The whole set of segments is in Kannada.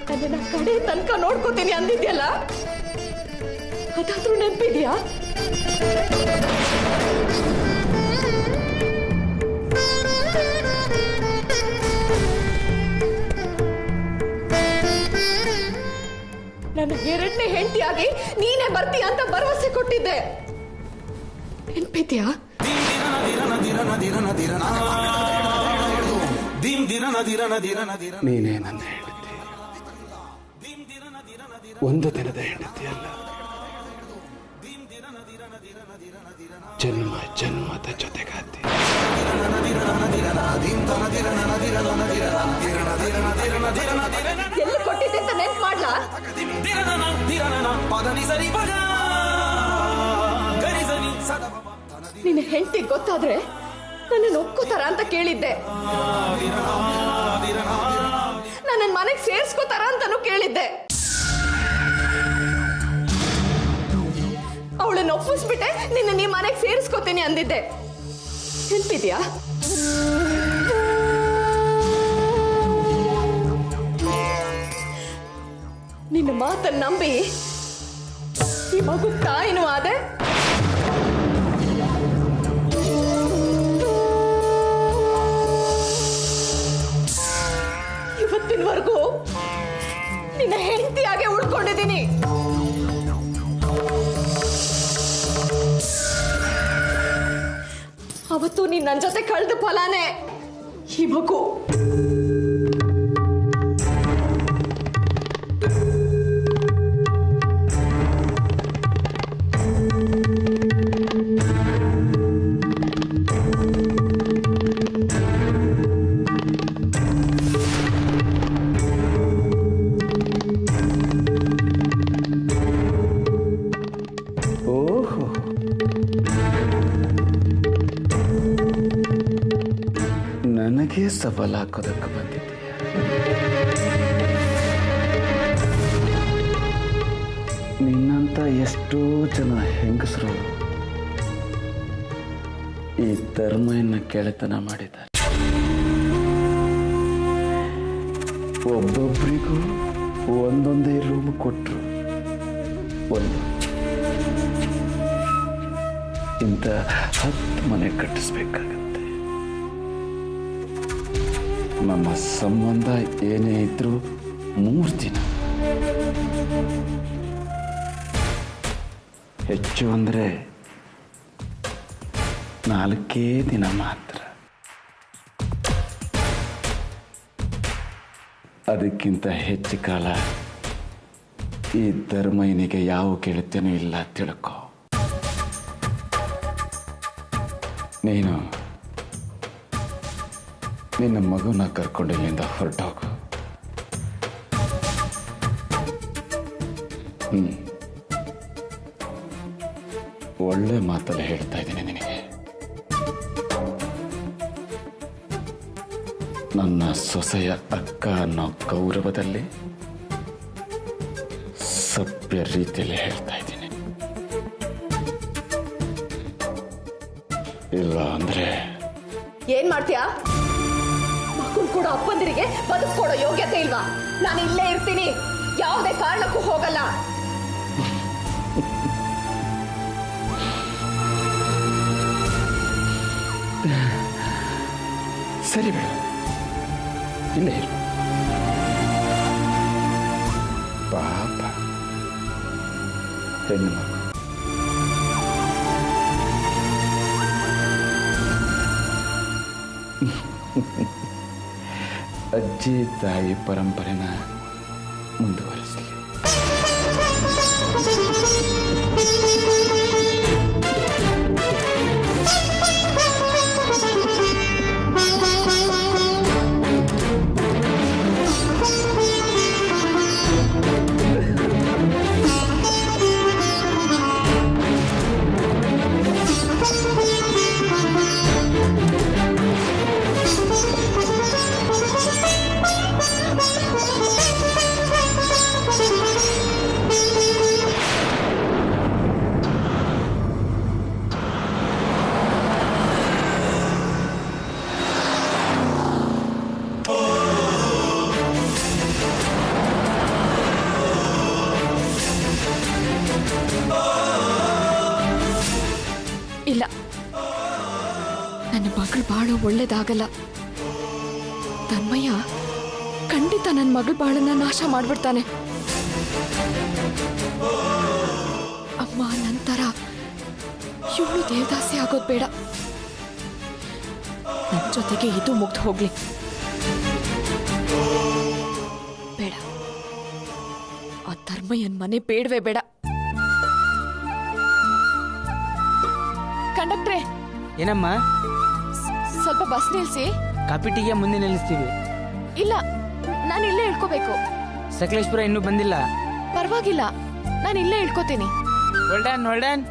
ನನ್ನ ಕಡೆ ತನಕ ನೋಡ್ಕೋತೀನಿ ಅಂದಿದ್ಯಲ್ಲ, ಅದಾದ್ರೂ ನೆನಪಿದ್ಯಾ? ನನ್ನ ಎರಡನೇ ಹೆಂಡತಿಯಾಗಿ ನೀನೇ ಬರ್ತೀಯ ಅಂತ ಭರವಸೆ ಕೊಟ್ಟಿದ್ದೆ, ನೆನಪಿದ್ಯಾ? ನೀನೇ ನನ್ನ ಹೆಂಡತಿ, ಒಂದು ದಿನದ ಹೆಂಡತಿ ಅಲ್ಲ, ಜನ್ಮ ಜನ್ಮದ ಜೊತೆಗಾತಿ. ಎಲ್ಲಿ ಕೊಟ್ಟಿದ್ದೆ ಅಂತ ನೆನ್ಪು ಮಾಡ್ಲಾ? ನಿನ್ನ ಹೆಂಡತಿ ಗೊತ್ತಾದ್ರೆ ನನ್ನನ್ನು ಒಪ್ಕೋತಾರ ಅಂತ ಕೇಳಿದ್ದೆ, ನನ್ನ ಮನೆಗೆ ಸೇರ್ಸ್ಕೋತಾರ ಅಂತಾನು ಕೇಳಿದ್ದೆ. ಅವಳನ್ನ ಒಪ್ಪಿಸ್ಬಿಟ್ಟೆ ನಿನ್ನ ನೀ ಮನೆಗೆ ಸೇರಿಸ್ಕೋತೀನಿ ಅಂದಿದ್ದೆ, ನೆನ್ಪಿದ್ಯಾ? ನಿನ್ನ ಮಾತನ್ನ ನಂಬಿ ಈ ಮಗು ತಾಯಿನೂ ಆದೆ, ಇವತ್ತಿನವರೆಗೂ ನಿನ್ನ ಹೆಂಡತಿಯಾಗೆ ಉಳ್ಕೊಂಡಿದ್ದೀನಿ. ಅವತ್ತು ನೀನ್ ನನ್ನ ಜೊತೆ ಕಳೆದ ಫಲಾನೇ ಈ ಮಗು. ನನಗೆ ಸವಾಲ್ ಹಾಕೋದಕ್ಕೆ ಬಂದಿದ್ದೀಯ. ನಿನ್ನಂತ ಎಷ್ಟೋ ಜನ ಹೆಂಗಸರು ಈ ಧರ್ಮವನ್ನು ಕೆಳೆತನ ಮಾಡಿದ್ದಾರೆ. ಒಬ್ಬೊಬ್ಬರಿಗೂ ಒಂದೊಂದೇ ರೂಮ್ ಕೊಟ್ಟರು, ಒಂದು ಇಂಥ 10 ಮನೆ ಕಟ್ಟಿಸ್ಬೇಕಾಗತ್ತೆ. ನಮ್ಮ ಸಂಬಂಧ ಏನೇ ಇದ್ರೂ 3 ದಿನ, ಹೆಚ್ಚು ಅಂದರೆ 4 ದಿನ ಮಾತ್ರ. ಅದಕ್ಕಿಂತ ಹೆಚ್ಚು ಕಾಲ ಈ ಧರ್ಮನಿಗೆ ಯಾವ ಗೆಳತಿಯೂ ಇಲ್ಲ ತಿಳ್ಕೊ. ನೀನು ನಿನ್ನ ಮಗುನ ಕರ್ಕೊಂಡು ಇಲ್ಲಿಂದ ಹೊರಟೋಗು. ಒಳ್ಳೆ ಮಾತಲ್ಲಿ ಹೇಳ್ತಾ ಇದ್ದೀನಿ ನಿನಗೆ. ನನ್ನ ಸೊಸೆಯ ಅಕ್ಕ ಅನ್ನೋ ಗೌರವದಲ್ಲಿ ಸಭ್ಯ ರೀತಿಯಲ್ಲಿ ಹೇಳ್ತಾ ಇದ್ದೀನಿ. ಇಲ್ಲ ಅಂದ್ರೆ ಏನ್ ಮಾಡ್ತೀಯಾ? ಮಕ್ಕಳು ಕೂಡ ಅಪ್ಪಂದಿರಿಗೆ ಬದುಕೊಡೋ ಯೋಗ್ಯತೆ ಇಲ್ವಾ? ನಾನು ಇಲ್ಲೇ ಇರ್ತೀನಿ, ಯಾವುದೇ ಕಾರಣಕ್ಕೂ ಹೋಗಲ್ಲ. ಸರಿ ಬೇಡ, ಇಲ್ಲೇ ಇರು. ಪಾಪ ಹೆಣ್ಣು ಮಗು. ಅಜ್ಜಿ ತಾಯಿ ಪರಂಪರೆನ ಮುಂದುವರಿಸಲಿ. ಮಗಳು ಬಾಳು ಒಳ್ಳೇದಾಗಲ್ಲ. ತನ್ಮಯ್ಯ ಖಂಡಿತ ನನ್ನ ಮಗಳ ಬಾಳನ್ನ ನಾಶ ಮಾಡ್ಬಿಡ್ತಾನೆ. ಅಮ್ಮ ನಂತರ ಇವಳು ದೇವದಾಸಿ ಆಗೋದು ಬೇಡ. ನನ್ನ ಜೊತೆಗೆ ಇದು ಮುಗ್ದು ಹೋಗ್ಲಿ. ಬೇಡ, ಆ ಧರ್ಮಯ್ಯನ್ ಮನೆ ಬೇಡವೇ ಬೇಡ. ಕಂಡಕ್ಟ್ರೆ, ಏನಮ್ಮ? ಸ್ವಲ್ಪ ಬಸ್ ನಿಲ್ಸಿ. ಕಾಪಿಟಿಗೆ ಮುಂದೆ ನಿಲ್ಲಿಸ್ತೀವಿ. ಇಲ್ಲ, ನಾನು ಇಲ್ಲೇ ಇಳ್ಕೋಬೇಕು. ಸಕಲೇಶ್ಪುರ ಇನ್ನೂ ಬಂದಿಲ್ಲ. ಪರವಾಗಿಲ್ಲ, ನಾನು ಇಲ್ಲೇ ಇಳ್ಕೋತೀನಿ. ಹೊಲ್ಡನ್ ಹೊಲ್ಡನ್.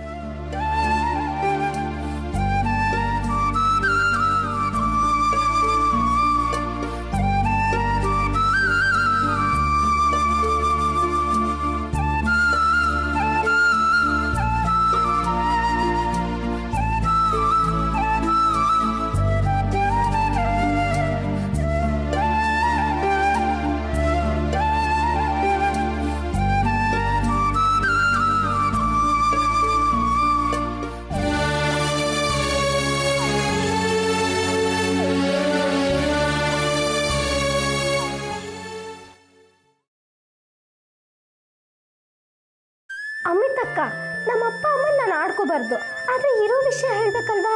ಅಮಿತಕ್ಕ, ನಮ್ಮಪ್ಪ ಅಮ್ಮನ ನಾನು ಆಡ್ಕೋಬಾರ್ದು, ಆದರೆ ಇರೋ ವಿಷಯ ಹೇಳ್ಬೇಕಲ್ವಾ?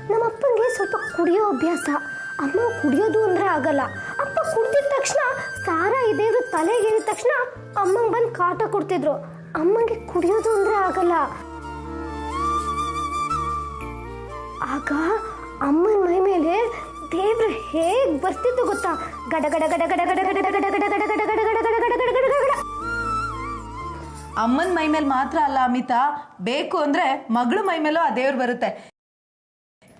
ನಮ್ಮಪ್ಪಂಗೆ ಸ್ವಲ್ಪ ಕುಡಿಯೋ ಅಭ್ಯಾಸ. ಅಮ್ಮ ಕುಡಿಯೋದು ಅಂದರೆ ಆಗಲ್ಲ. ಅಪ್ಪ ಕುಡ್ದಿದ ತಕ್ಷಣ ಸಾರ ಇದೇವ್ರು ತಲೆಗೇರಿದ ತಕ್ಷಣ ಅಮ್ಮಂಗೆ ಬಂದು ಕಾಟ ಕೊಡ್ತಿದ್ರು. ಅಮ್ಮಂಗೆ ಕುಡಿಯೋದು ಅಂದರೆ ಆಗಲ್ಲ. ಆಗ ಅಮ್ಮನ ಮೈ ಮೇಲೆ ದೇವ್ರು ಹೇಗೆ ಬರ್ತಿತ್ತು ಗೊತ್ತಾ? ಗಡ ಗಡ ಗಡ ಗಡ ಗಡ ಗಡ ಗಡ ಗಡ ಗಡ ಗಡ ಗಡ ಗಡ ಗಡ ಗಡ ಗಡ ಗಡ ಗಡ. ಅಮ್ಮನ ಮೈ ಮೇಲೆ ಮಾತ್ರ ಅಲ್ಲ ಅಮಿತಾ, ಬೇಕು ಅಂದ್ರೆ ಮಗಳು ಮೈ ಮೇಲೂ ಆ ದೇವ್ರು ಬರುತ್ತೆ.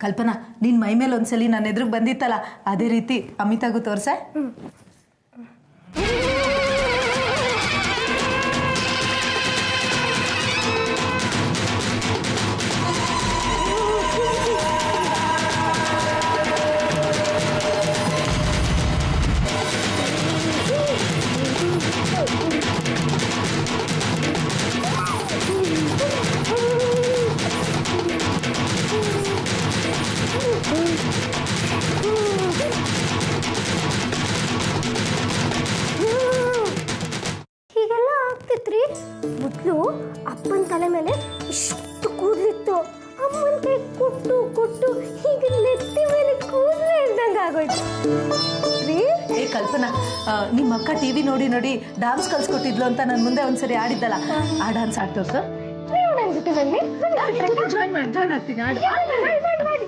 ಕಲ್ಪನಾ, ನಿನ್ ಮೈ ಮೇಲೆ ಒಂದ್ಸಲಿ ನನ್ನ ಎದುರಿಗೆ ಬಂದಿತ್ತಲ್ಲ, ಅದೇ ರೀತಿ ಅಮಿತಾಗೂ ತೋರ್ಸೆ. ಹೀಗೆಲ್ಲ ಆಗ್ತಿತ್ರಿ. ಮೊದಲು ಅಪ್ಪನ ತಲೆ ಮೇಲೆ ಇಷ್ಟು ಕೂದಲಿತ್ತು. ಅಮ್ಮನ ಕೈ ಕೊಟ್ಟು ಕೊಟ್ಟು ಹೀಗೆ ನೆತ್ತಿ ಮೇಲೆ ಕೂದಲೇ ಇದ್ದಂಗೆ ಆಗೋಯ್ತು ರೀ. ಏ ಕಲ್ಪನಾ, ನಿಮ್ಮ ಅಕ್ಕ ಟಿವಿ ನೋಡಿ ನೋಡಿ ಡಾನ್ಸ್ ಕಲ್ಸ್ಕೊಟ್ಟಿದ್ಲು ಅಂತ ನನ್ನ ಮುಂದೆ ಒಂದ್ಸರಿ ಆಡಿದ್ದಲ್ಲ, ಆ ಡಾನ್ಸ್ ಆಡ್ತವ್ರ ಸರ್. ನನ್ನ ಜೊತೆ ಬನ್ನಿ. ಜಾಯ್ನ್ ಆಗ್ತೀನಿ, ಆಡು. ಮಾಡಿ.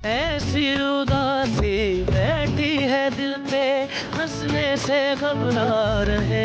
ऐसी उदासी बैठी है दिल पे, हंसने से घबरा रहे।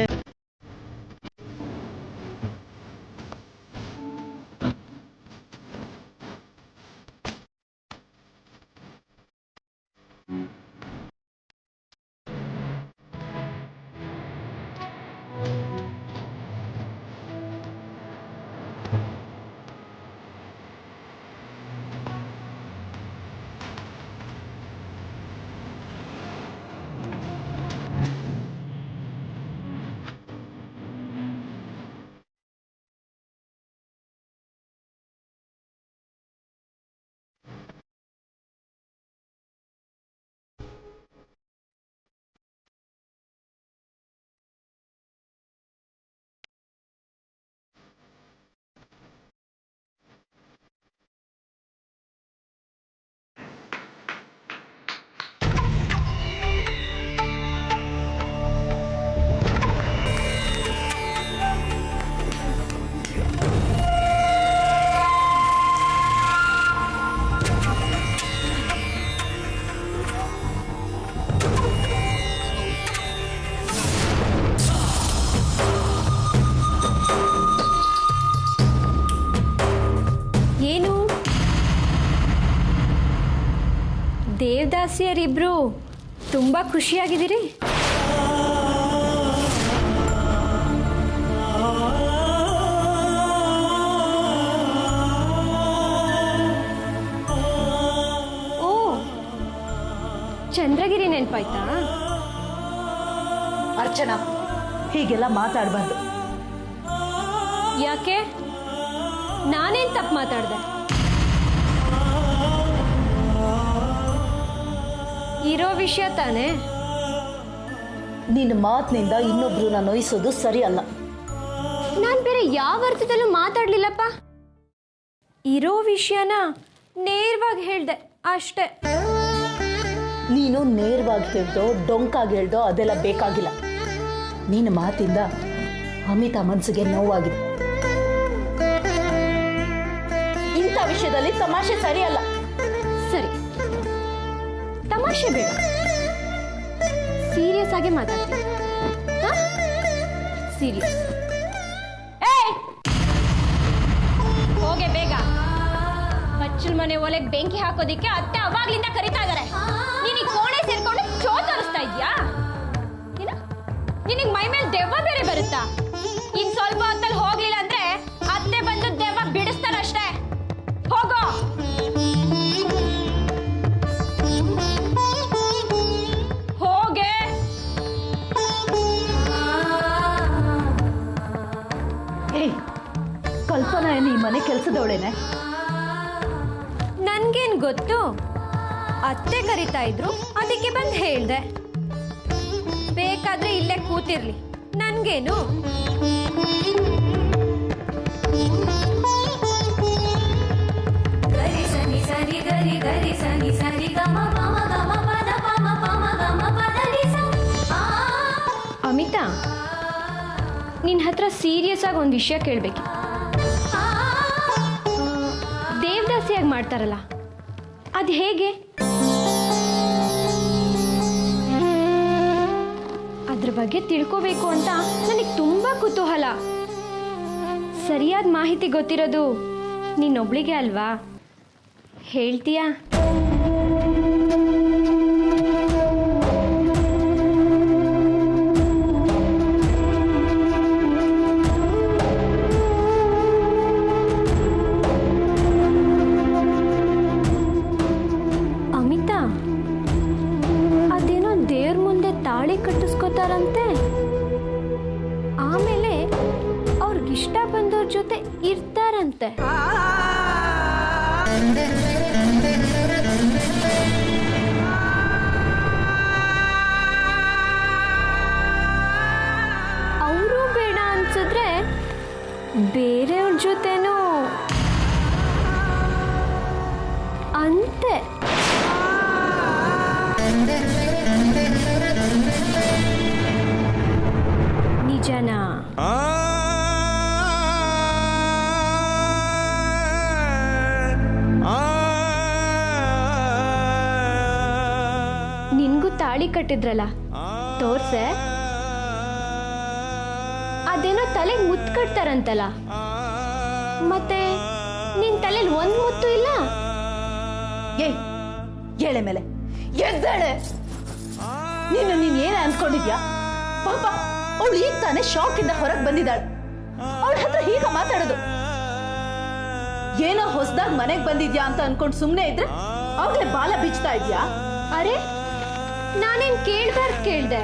ದೇವದಾಸಿಯರಿಬ್ರು ತುಂಬ ಖುಷಿಯಾಗಿದ್ದೀರಿ. ಓ, ಚಂದ್ರಗಿರಿ ನೆನಪಾಯ್ತಾ? ಅರ್ಚನಾ, ಹೀಗೆಲ್ಲ ಮಾತಾಡಬಾರ್ದು. ಯಾಕೆ? ನಾನೇನು ತಪ್ಪು ಮಾತಾಡಿದೆ? ಇರೋ ವಿಷಯ ತಾನೇ. ನಿನ್ನ ಮಾತಿನಿಂದ ಇನ್ನೊಬ್ರನ್ನ ನೋಯಿಸೋದು ಸರಿ ಅಲ್ಲ. ನಾನು ಬೇರೆ ಯಾವ ಅರ್ಥದಲ್ಲೂ ಮಾತಾಡ್ಲಿಲ್ಲಪ್ಪ. ಇರೋ ವಿಷಯನ ನೇರವಾಗಿ ಹೇಳ್ದೆ ಅಷ್ಟೇ. ನೀನು ನೇರವಾಗಿ ಹೇಳ್ದೋ ಡೊಂಕಾಗಿ ಹೇಳ್ದೋ ಅದೆಲ್ಲ ಬೇಕಾಗಿಲ್ಲ. ನಿನ್ನ ಮಾತಿಂದ ಅಮಿತಾ ಮನಸ್ಸಿಗೆ ನೋವಾಗಿದೆ. ಇಂಥ ವಿಷಯದಲ್ಲಿ ತಮಾಷೆ ಸರಿಯಲ್ಲ. ಸರಿ, ತಮಾಷೆ ಬೇಡ, ಸೀರಿಯಸ್ ಆಗಿ ಮಾತಾಡ್ತೀನಿ. ಸೀರಿಯಸ್. ಹೋಗೆ ಬೇಗ. ಬಚ್ಚಲ್ ಮನೆ ಒಲೆಗೆ ಬೆಂಕಿ ಹಾಕೋದಿಕ್ಕೆ ಅತ್ತೆ ಅವಾಗ್ಲಿಂದ ಕರಿತಾ ಇದಾರೆ. ನೀನೀಗ ಕೋಣೆ ಸೇರ್ಕೊಂಡು ಶೋ ತೋರಿಸ್ತಾ ಇದ್ಯಾ? ನಿನಗೆ ಮೈ ಮೇಲೆ ದೆವ್ವ ಬೇರೆ ಬರುತ್ತಾ? ಇನ್ ಸ್ವಲ್ಪ ಹೊತ್ತಲ್ಲಿ ಹೋಗ್ಲಿಲ್ಲ ಅಂದ್ರೆ ಅತ್ತೆ ಬಂದು ದೆವ್ವ ಬಿಡಿಸ್ತಾರಷ್ಟೇ. ಹೋಗೋ. ಹೋಗೆ. ಕಲ್ಪನಾ ಏನು ಈ ಮನೆ ಕೆಲಸದವಳೇನೆ? ನನ್ಗೇನ್ ಗೊತ್ತು? ಅತ್ತೆ ಕರಿತಾ ಇದ್ರು, ಅದಕ್ಕೆ ಬಂದು ಹೇಳ್ದೆ. ಬೇಕಾದ್ರೆ ಇಲ್ಲೇ ಕೂತಿರ್ಲಿ, ನನ್ಗೇನು. ಅಮಿತಾ, ನಿನ್ನ ಹತ್ರ ಸೀರಿಯಸ್ ಆಗಿ ಒಂದು ವಿಷಯ ಕೇಳಬೇಕು. ದೇವದಾಸಿಯಾಗಿ ಮಾಡ್ತಾರಲ್ಲ, ಅದು ಹೇಗೆ? ಅದ್ರ ಬಗ್ಗೆ ತಿಳ್ಕೋಬೇಕು ಅಂತ ನನಗೆ ತುಂಬಾ ಕುತೂಹಲ. ಸರಿಯಾದ ಮಾಹಿತಿ ಗೊತ್ತಿರೋದು ನೀನೊಬ್ಳಿಗೆ ಅಲ್ವಾ? ಹೇಳ್ತೀಯಾ? ಅಮಿತಾ, ಅದೇನೋ ದೇವ್ರ ಮುಂದೆ ತಾಳಿ ಕಟ್ಟಿಸ್ಕೋತಾರಂತೆ, ಆಮೇಲೆ ಅವ್ರಿಗಿಷ್ಟ ಬಂದವ್ರ ಜೊತೆ ಇರ್ತಾರಂತೆ. ಅವರು ಬೇಡ ಅನ್ಸಿದ್ರೆ ಬೇರೆಯವ್ರ ಜೊತೆನೂ ಅಂತೆ. ನಿಜನಾ? ನಿನ್ಗೂ ತಾಳಿ ಕಟ್ಟಿದ್ರಲ್ಲ, ತೋರ್ಸೆ. ಅದೇನೋ ತಲೆಗೆ ಮುತ್ತು ಕಟ್ತಾರಂತಲ್ಲ, ಮತ್ತೆ ನಿನ್ ತಲೆಯಲ್ಲಿ ಒಂದ್ ಮುತ್ತು ಇಲ್ಲ. ಎಳೆ ಮೇಲೆ ಎದ್ದೇಳೆ. ನೀನ್ ಏನ ಅನ್ಕೊಂಡಿದ್ಯಾ? ಪಾಪ ಅವಳು ಈಗ ತಾನೇ ಶಾಕ್ ಇಂದ ಹೊರಗೆ ಬಂದಿದ್ದಾಳೆ. ಅವಳ ಹತ್ರ ಹೀಗ ಮಾತಾಡೋದು? ಏನೋ ಹೊಸದಾಗ ಮನೆಗೆ ಬಂದಿದ್ಯಾ ಅಂತ ಅನ್ಕೊಂಡು ಸುಮ್ಮನೆ ಇದ್ರೆ ಆಗ್ಲೇ ಬಾಲ ಬಿಚ್ತಾ ಇದ್ಯಾ? ಅರೆ, ನಾನೇನ್ ಕೇಳ್ಬಾರ್ದು ಕೇಳ್ದೆ.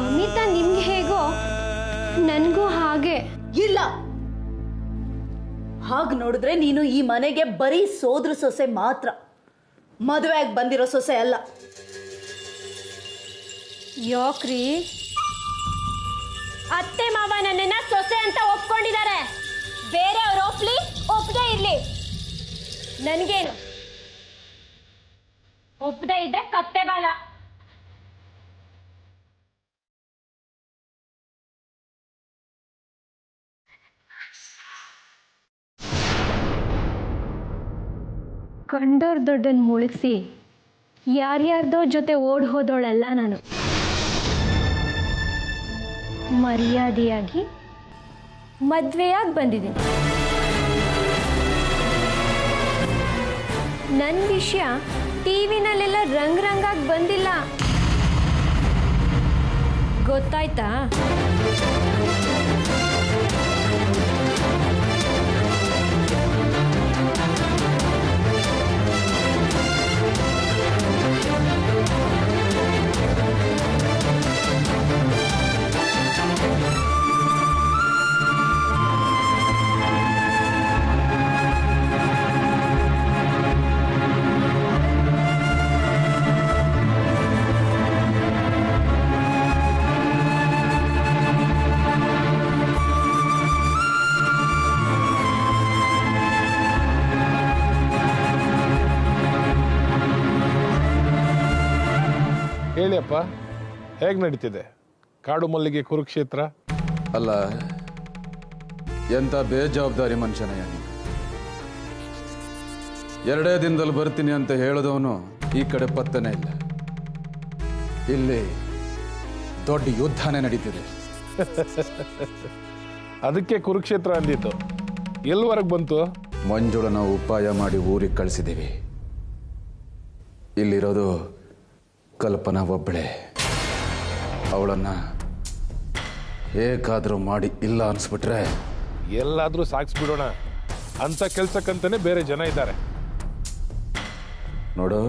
ಅಮಿತಾ ನಿಮ್ಗೆ ಹೇಗೋ ನನ್ಗೂ ಹಾಗೆ. ಇಲ್ಲ, ಹಾಗೆ ನೋಡಿದ್ರೆ ನೀನು ಈ ಮನೆಗೆ ಬರೀ ಸೋದ್ರ ಸೊಸೆ ಮಾತ್ರ, ಮದುವೆ ಆಗಿ ಬಂದಿರೋ ಸೊಸೆ ಅಲ್ಲ. ಯಾಕ್ರಿ? ಅತ್ತೆ ಮಾವ ನನ್ನನ್ನ ಸೊಸೆ ಅಂತ ಒಪ್ಕೊಂಡಿದ್ದಾರೆ. ಬೇರೆಯವ್ರು ಒಪ್ಲಿ ಒಪ್ಪದೇ ಇರ್ಲಿ, ನನ್ಗೇನು. ಒಪ್ಪದೇ ಇದ್ರೆ ಕತ್ತೆ ಬಾಲ. ಕಂಡೋರ್ ದೊಡ್ಡನ್ ಮುಳುಗಿಸಿ ಯಾರ್ಯಾರ್ದೋ ಜೊತೆ ಓಡ್ ಹೋದೋಳಲ್ಲ ನಾನು. ಮರ್ಯಾದೆಯಾಗಿ ಮದ್ವೆಯಾಗಿ ಬಂದಿದ್ದೀನಿ. ನನ್ನ ವಿಷಯ ಟಿವಿನಲ್ಲೆಲ್ಲ ರಂಗಾಗಿ ಬಂದಿಲ್ಲ, ಗೊತ್ತಾಯ್ತಾ? ಹೇಳಿಯಪ್ಪ, ಹೇಗೆ ನಡೀತಿದೆ ಕಾಡು ಮಲ್ಲಿಗೆ ಕುರುಕ್ಷೇತ್ರ? ಅಲ್ಲ, ಎಂಥ ಬೇಜವಾಬ್ದಾರಿ ಮನುಷ್ಯನಯ್ಯ ನೀನು. 2 ದಿನದಲ್ಲಿ ಬರ್ತೀನಿ ಅಂತ ಹೇಳಿದವನು ಈ ಕಡೆ ಪತ್ತನೇ ಇಲ್ಲ. ಇಲ್ಲಿ ದೊಡ್ಡ ಯುದ್ಧನೇ ನಡೀತಿದೆ. ಅದಕ್ಕೆ ಕುರುಕ್ಷೇತ್ರ ಅಂದಿತ್ತು. ಎಲ್ಲಿವರೆಗೆ ಬಂತು? ಮಂಜುಳನ ಉಪಾಯ ಮಾಡಿ ಊರಿಗೆ ಕಳಿಸಿದ್ದೀವಿ. ಇಲ್ಲಿರೋದು ಕಲ್ಪನಾ ಒಬ್ಬಳೆ. ಅವಳನ್ನ ಹೇಗಾದ್ರೂ ಮಾಡಿ ಇಲ್ಲ ಅನ್ಸ್ಬಿಟ್ರೆ ಎಲ್ಲಾದ್ರೂ ಸಾಗಿಸ್ಬಿಡೋಣ ಅಂತ ಕೆಲ್ಸಕ್ಕಂತಾನೆ ಬೇರೆ ಜನ ಇದ್ದಾರೆ. ನೋಡು,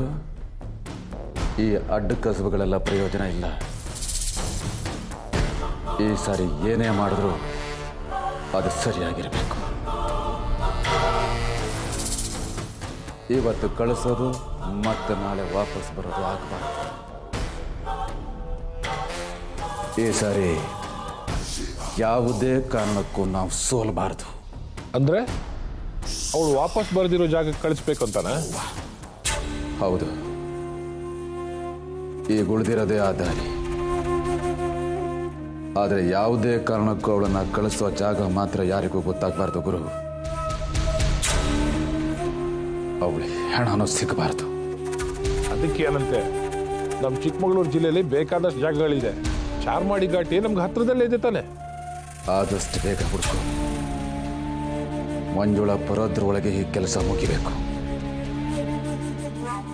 ಈ ಅಡ್ಡ ಕಸಬುಗಳೆಲ್ಲ ಪ್ರಯೋಜನ ಇಲ್ಲ. ಈ ಸಾರಿ ಏನೇ ಮಾಡಿದ್ರು ಅದು ಸರಿಯಾಗಿರಬೇಕು. ಇವತ್ತು ಕಳಿಸೋದು ಮತ್ತೆ ನಾಳೆ ವಾಪಸ್ ಬರೋದು ಆಗಬಾರ್ದು. ಈ ಸಾರಿ ಯಾವುದೇ ಕಾರಣಕ್ಕೂ ನಾವು ಸೋಲಬಾರದು. ಅಂದ್ರೆ ಅವಳು ವಾಪಸ್ ಬರೆದಿರೋ ಜಾಗಕ್ಕೆ ಕಳಿಸ್ಬೇಕು ಅಂತಾನ? ಹೌದು, ಈಗ ಉಳಿದಿರೋದೇ ಆ ದಾರಿ. ಆದರೆ ಯಾವುದೇ ಕಾರಣಕ್ಕೂ ಅವಳನ್ನ ಕಳಿಸುವ ಜಾಗ ಮಾತ್ರ ಯಾರಿಗೂ ಗೊತ್ತಾಗಬಾರ್ದು ಗುರು. ಅವಳು ಹೆಣನೂ ಸಿಗಬಾರ್ದು. ಅದಕ್ಕೆ ಏನಂತೆ, ನಮ್ಮ ಚಿಕ್ಕಮಗಳೂರು ಜಿಲ್ಲೆಯಲ್ಲಿ ಬೇಕಾದಷ್ಟು ಜಾಗಗಳಿದೆ. ಚಾರ್ಮಾಡಿ ಘಾಟಿ ನಮ್ಗೆ ಹತ್ರದಲ್ಲೇ ಇದೆ ತಾನೆ. ಆದಷ್ಟು ಬೇಗ ಹುಡುಕು. ಮಂಜುಳ ಬರೋದ್ರೊಳಗೆ ಈ ಕೆಲಸ ಮುಗಿಬೇಕು.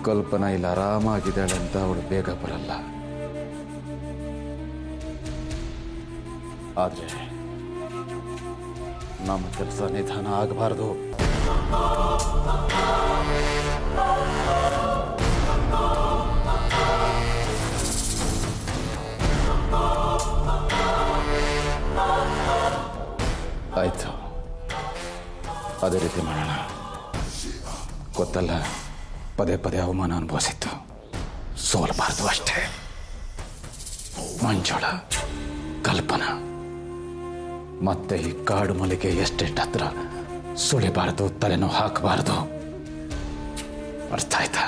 ಕಲ್ಪನಾ ಇಲ್ಲ ಆರಾಮಾಗಿದ್ದಾಳೆ ಅಂತ ಅವಳು ಬೇಗ ಬರಲ್ಲ. ಆದ್ರೆ ನಮ್ಮ ಕೆಲಸ ನಿಧಾನ ಆಗಬಾರದು. ಆಯ್ತು, ಅದೇ ರೀತಿ ಮಾಡೋಣ. ಗೊತ್ತಲ್ಲ, ಪದೇ ಪದೇ ಅವಮಾನ ಅನುಭವಿಸಿತ್ತು. ಸೋಲಬಾರದು ಅಷ್ಟೇ. ಮಂಜುಳ, ಕಲ್ಪನಾ ಮತ್ತೆ ಈ ಕಾಡು ಮಲ್ಲಿಗೆ ಎಷ್ಟೆಷ್ಟು ಹತ್ರ ಸುಳಿಬಾರದು, ತಲೆನೂ ಹಾಕಬಾರದು. ಅರ್ಥ ಆಯ್ತಾ?